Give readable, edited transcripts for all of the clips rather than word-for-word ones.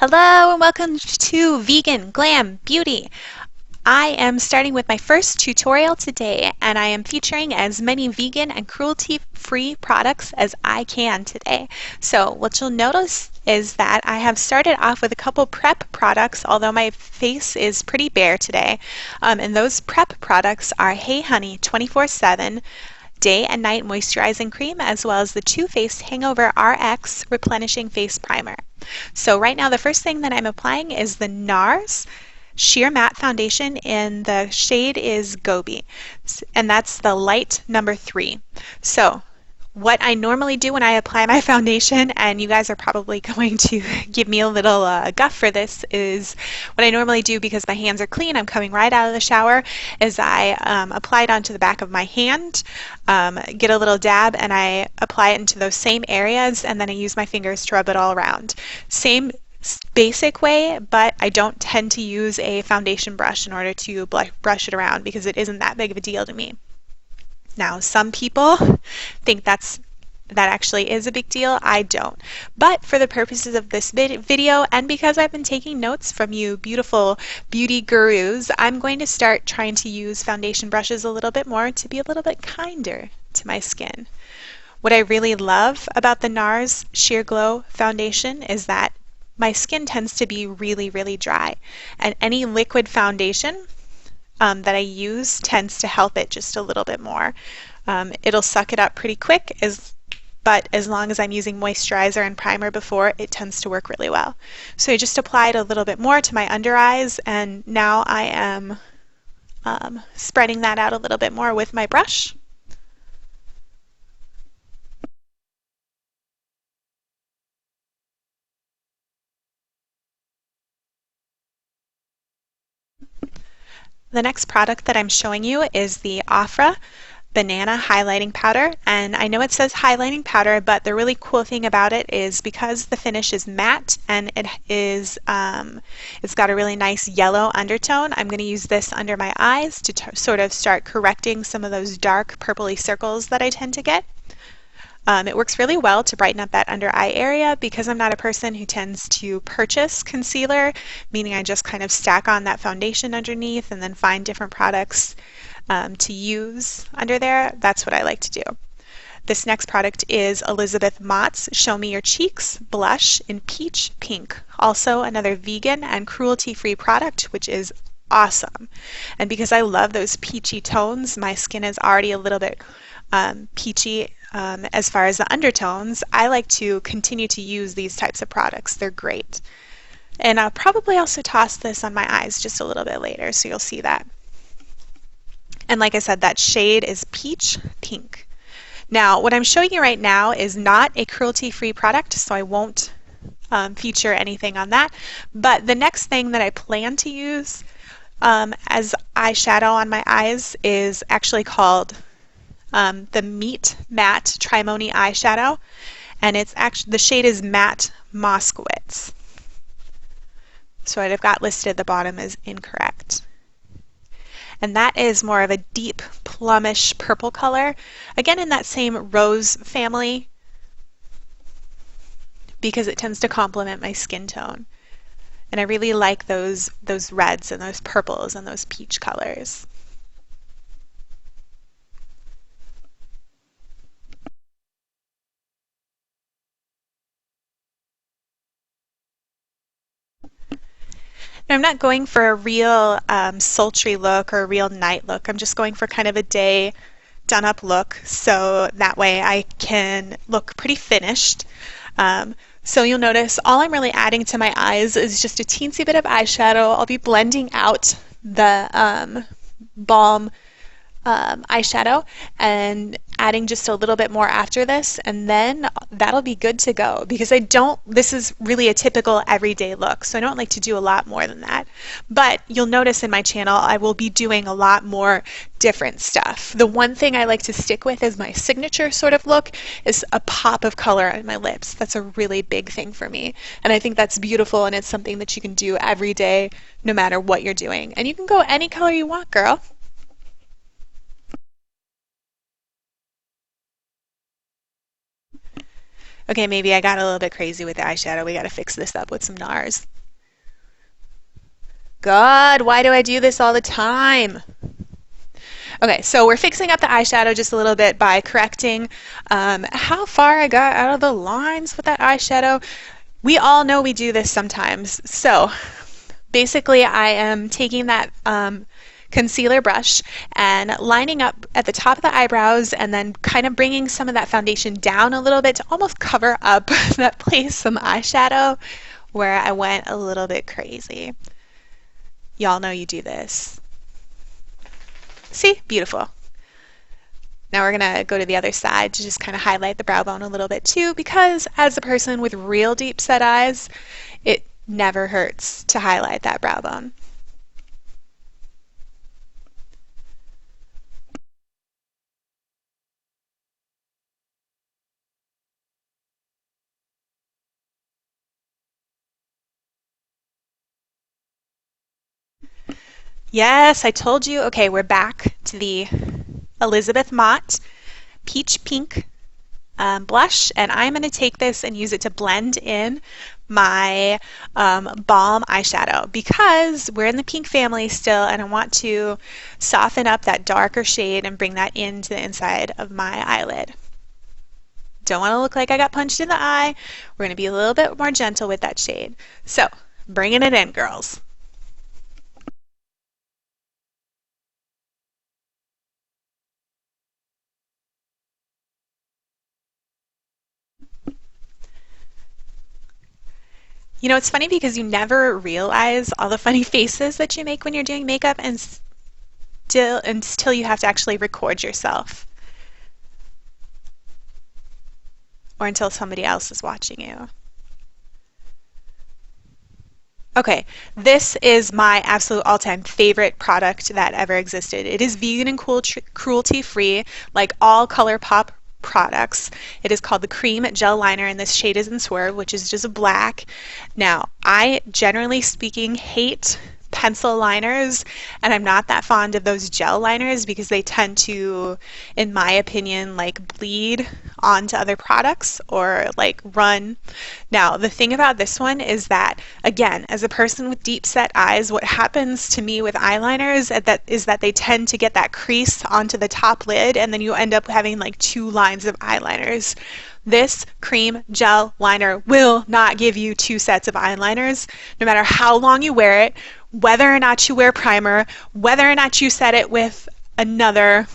Hello and welcome to Vegan Glam Beauty. I am starting with my first tutorial today and I am featuring as many vegan and cruelty-free products as I can today. So what you'll notice is that I have started off with a couple prep products, although my face is pretty bare today. And those prep products are Hey Honey 24/7 Day and Night Moisturizing Cream, as well as the Too Faced Hangover RX Replenishing Face Primer. So right now the first thing that I'm applying is the NARS Sheer Matte Foundation, and the shade is Gobi, and that's the light number 3. So what I normally do when I apply my foundation, and you guys are probably going to give me a little guff for this, is what I normally do, because my hands are clean, I'm coming right out of the shower, is I apply it onto the back of my hand, get a little dab, and I apply it into those same areas, and then I use my fingers to rub it all around. Same basic way, but I don't tend to use a foundation brush in order to brush it around because it isn't that big of a deal to me. Now, some people think that actually is a big deal. I don't. But for the purposes of this video, and because I've been taking notes from you beautiful beauty gurus, I'm going to start trying to use foundation brushes a little bit more to be a little bit kinder to my skin. What I really love about the NARS Sheer Glow Foundation is that my skin tends to be really, really dry, and any liquid foundation that I use tends to help it just a little bit more. It'll suck it up pretty quick, but as long as I'm using moisturizer and primer before, it tends to work really well. So I just applied a little bit more to my under eyes, and now I am spreading that out a little bit more with my brush. The next product that I'm showing you is the Ofra Banana Highlighting Powder, and I know it says highlighting powder, but the really cool thing about it is because the finish is matte and it's got a really nice yellow undertone, I'm going to use this under my eyes to sort of start correcting some of those dark purpley circles that I tend to get. It works really well to brighten up that under eye area because I'm not a person who tends to purchase concealer, meaning I just kind of stack on that foundation underneath and then find different products to use under there. That's what I like to do. This next product is Elizabeth Mott's Show Me Your Cheeks blush in peach pink, also another vegan and cruelty-free product, which is awesome. And because I love those peachy tones, my skin is already a little bit peachy as far as the undertones. I like to continue to use these types of products. They're great. And I'll probably also toss this on my eyes just a little bit later, so you'll see that. And like I said, that shade is peach pink. Now, what I'm showing you right now is not a cruelty-free product, so I won't feature anything on that. But the next thing that I plan to use as eyeshadow on my eyes is actually called the Meet Matte Trimony Eyeshadow, and it's actually, the shade is Matte Moskowitz. So what I've got listed at the bottom is incorrect. And that is more of a deep plumish purple color, again in that same rose family, because it tends to complement my skin tone. And I really like those reds and those purples and those peach colors. Now, I'm not going for a real sultry look or a real night look. I'm just going for kind of a day done up look, so that way I can look pretty finished. So you'll notice all I'm really adding to my eyes is just a teensy bit of eyeshadow. I'll be blending out the balm eyeshadow and adding just a little bit more after this, and then that'll be good to go, because this is really a typical everyday look, so I don't like to do a lot more than that. But you'll notice in my channel I will be doing a lot more different stuff. The one thing I like to stick with as my signature sort of look is a pop of color on my lips. That's a really big thing for me, and I think that's beautiful, and it's something that you can do every day no matter what you're doing. And you can go any color you want, girl. Okay, maybe I got a little bit crazy with the eyeshadow. We got to fix this up with some NARS. God, why do I do this all the time? Okay, so we're fixing up the eyeshadow just a little bit by correcting how far I got out of the lines with that eyeshadow. We all know we do this sometimes. So basically, I am taking that concealer brush and lining up at the top of the eyebrows and then kind of bringing some of that foundation down a little bit to almost cover up that place some eyeshadow where I went a little bit crazy. Y'all know you do this. See? Beautiful. Now we're going to go to the other side to just kind of highlight the brow bone a little bit too, because as a person with real deep set eyes, it never hurts to highlight that brow bone. Yes, I told you. Okay, we're back to the Elizabeth Mott Peach Pink blush, and I'm going to take this and use it to blend in my balm eyeshadow because we're in the pink family still, and I want to soften up that darker shade and bring that into the inside of my eyelid. Don't want to look like I got punched in the eye. We're going to be a little bit more gentle with that shade. So, bringing it in, girls. You know, it's funny because you never realize all the funny faces that you make when you're doing makeup and still until you have to actually record yourself or until somebody else is watching you. Okay, this is my absolute all-time favorite product that ever existed. It is vegan and cruelty-free, like all ColourPop products. It is called the Cream Gel Liner, and this shade is in Swerve, which is just a black. Now, I generally speaking hate pencil liners, and I'm not that fond of those gel liners because they tend to, in my opinion, like bleed onto other products or like run. Now, the thing about this one is that, again, as a person with deep set eyes, what happens to me with eyeliners is that they tend to get that crease onto the top lid, and then you end up having like two lines of eyeliners. This cream gel liner will not give you two sets of eyeliners, no matter how long you wear it, whether or not you wear primer, whether or not you set it with another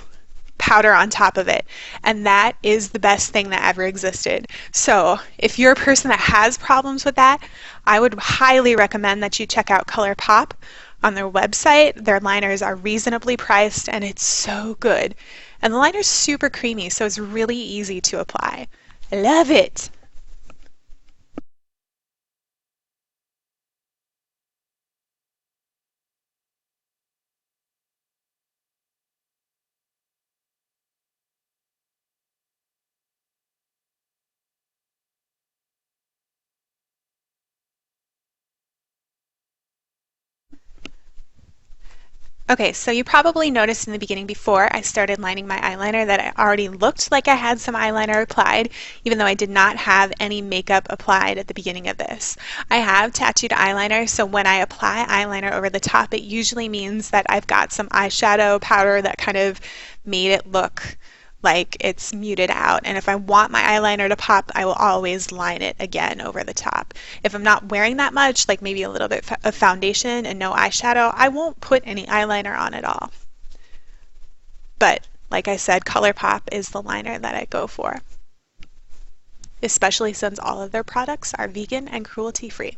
powder on top of it. And that is the best thing that ever existed. So if you're a person that has problems with that, I would highly recommend that you check out ColourPop on their website. Their liners are reasonably priced and it's so good. And the liner's super creamy, so it's really easy to apply. I love it. Okay, so you probably noticed in the beginning before I started lining my eyeliner that I already looked like I had some eyeliner applied, even though I did not have any makeup applied at the beginning of this. I have tattooed eyeliner, so when I apply eyeliner over the top, it usually means that I've got some eyeshadow powder that kind of made it look like it's muted out. And if I want my eyeliner to pop, I will always line it again over the top. If I'm not wearing that much, like maybe a little bit of foundation and no eyeshadow, I won't put any eyeliner on at all. But like I said, ColourPop is the liner that I go for, especially since all of their products are vegan and cruelty-free.